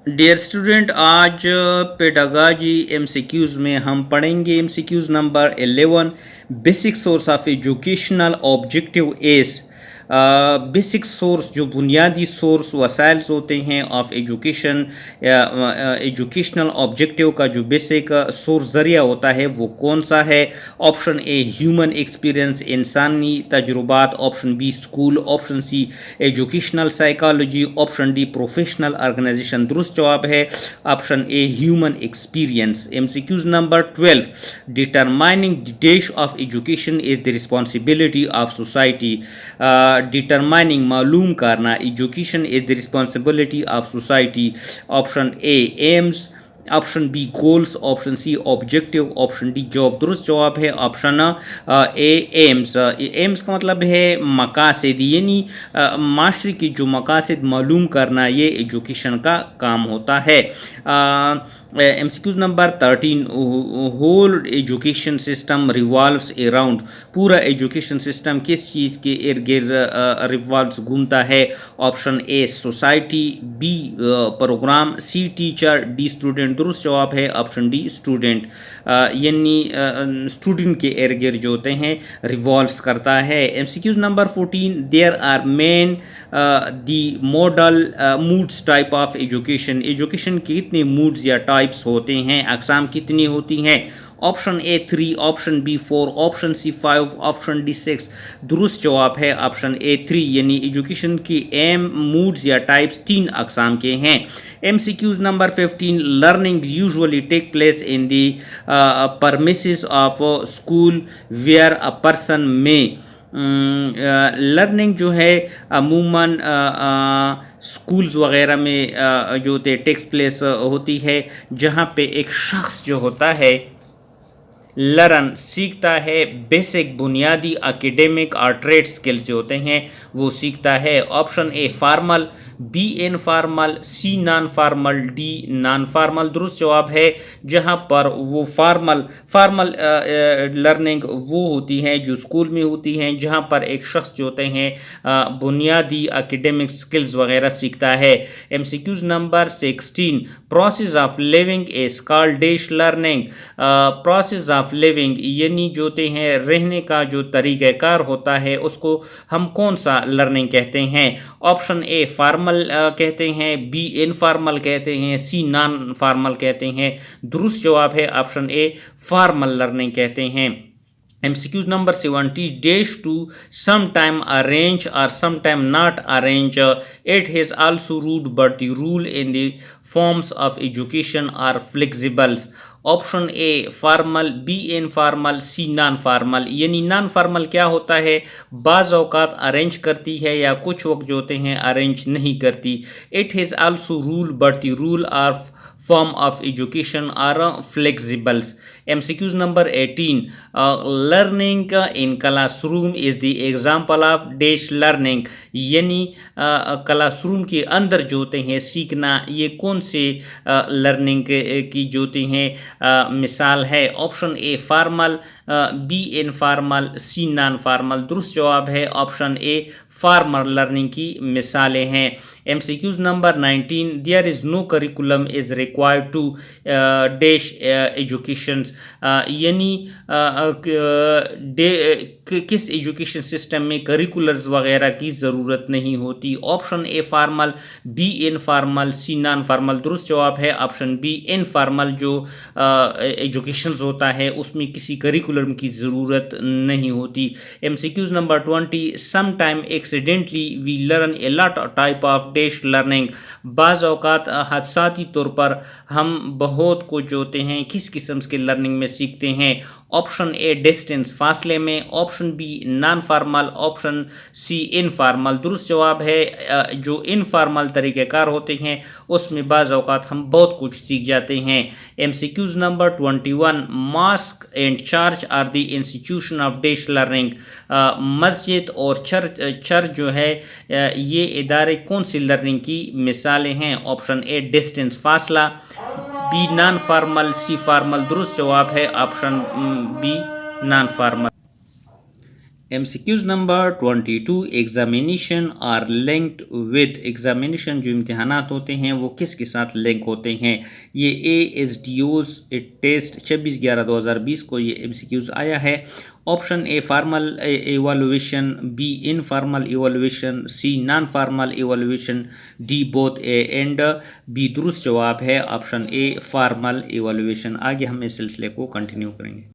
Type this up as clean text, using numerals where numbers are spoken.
Dear student, आज पेडागाजी MCQs में हम पढ़ेंगे MCQs number 11। Basic source of educational objective S. Basic source जो बुनियादी सोर्स वसाइल्स होते हैं ऑफ एजुकेशन, एजुकेशनल ऑब्जेक्टिव का जो बेसिक सोर्स ज़रिया होता है वो कौन सा है। ऑप्शन ए ह्यूमन एक्सपीरियंस, इंसानी तजुर्बात। Option B school. Option C educational psychology. Option D professional organisation. दुरुस्त जवाब है option A human experience. MCQs number 12। Determining the dash of education is the responsibility of society. Determining मालूम करना education is the responsibility of society. Option A aims. Option B goals. Option C objective. Option D job. दुरुस्त जवाब है option A AIIMS. AIIMS का मतलब है मकासद, यानी माशरे की जो मकासद मालूम करना, ये एजुकेशन का काम होता है। MCQs number 13। Whole education system revolves around. पूरा एजुकेशन सिस्टम किस चीज़ के इर्द गिर्द रिवॉल्व्स घूमता है। Option A society. B programme. C teacher. D student. दुरुस्त जवाब है ऑप्शन डी स्टूडेंट। यानी स्टूडेंट के इर्द गिर्द जो होते हैं रिवॉल्व्स करता है। MCQs number 14। There are main the model modes type of education. Education के कितने मूड्स या टाइप्स होते हैं, अकसाम कितनी होती हैं। Option A 3। Option B 4। Option C 5। Option D 6। दुरुस्त जवाब है ऑप्शन ए 3, यानी एजुकेशन की एम मूड्स या टाइप्स 3 अकसाम के हैं। MCQs number 15. Learning usually take place in the premises of a school where a person may learning जो है अमूमन स्कूल्स वगैरह में जो होते टेक्स प्लेस होती है, जहाँ पे एक शख्स जो होता है लर्न सीखता है बेसिक बुनियादी एकेडमिक और ट्रेड स्किल्स जो होते हैं वो सीखता है। Option A formal. B informal. C non formal. D non formal. दुरुस्त जवाब है जहाँ पर वो फार्मल लर्निंग वो होती है जो स्कूल में होती हैं, जहाँ पर एक शख्स जो होते हैं बुनियादी एकेडमिक स्किल्स वगैरह सीखता है। MCQs number 16। Process of living is called dash learning. Process of living यानी जो होते हैं रहने का जो तरीक़ाकार होता है उसको हम कौन सा लर्निंग कहते हैं। ऑप्शन ए फार्मल कहते हैं। बी इनफॉर्मल कहते हैं। सी नॉन फार्मल कहते हैं। दुरुस्त जवाब है ऑप्शन ए फार्मल लर्निंग कहते हैं। MCQs number 70. Dash to sometime arrange or sometime not arrange. It has also ruled, but the rule in the forms of education are flexible. Option A formal. B informal. C non formal. यानी non formal क्या होता है, बाज़ औक़ात arrange करती है या कुछ वक्त जो होते हैं अरेंज नहीं करती। It has also rule, but the rule of form of education are flexibles. MCQs number 18. Learning in classroom is the example of dash learning. यानी क्लासरूम के अंदर जो होते हैं सीखना, ये कौन से लर्निंग की जो होती हैं मिसाल है। Option A formal. B informal. C non formal. दुरुस्त जवाब है ऑप्शन ए फार्मल लर्निंग की मिसालें हैं। MCQs number 19. There is no curriculum is required to dash education. यानी किस एजुकेशन सिस्टम में करिकुलर्स वगैरह की ज़रूरत नहीं होती। Option A formal. B informal. C non formal. दुरुस्त जवाब है ऑप्शन बी इनफॉर्मल। जो एजुकेशन होता है उसमें किसी करिकुलम की ज़रूरत नहीं होती। MCQs number 20. Some time accidentally we learn a lot type of dash learning. बाज़ औक़ात हादसाती तौर पर हम बहुत कुछ जो होते हैं किस किस्म के लर्निंग में सीखते हैं। ऑप्शन ए डिस्टेंस फासले में। Option B non formal. Option C informal. दुरुस्त जवाब है जो इनफॉर्मल तरीक़ेकार होते हैं उसमें बाज़ औक़ात हम बहुत कुछ सीख जाते हैं। MCQs number 21. Mosque and church are the institution of dash learning. मस्जिद और चर्च जो है ये इदारे कौन सी लर्निंग की मिसालें हैं। ऑप्शन ए डिस्टेंस फासला। B non formal. C formal. दुरुस्त जवाब है option B non formal. MCQs number 22 examination are linked with examination जो इम्तहानात होते हैं वो किसके साथ लिंक होते हैं। ये ASDOs टेस्ट 26/11/2020 को ये MCQs आया है। Option A formal evaluation, B informal evaluation, C non formal evaluation, D both A and B दुरुस्त जवाब है ऑप्शन ए फार्मल एवालुएशन। आगे हम इस सिलसिले को कंटिन्यू करेंगे।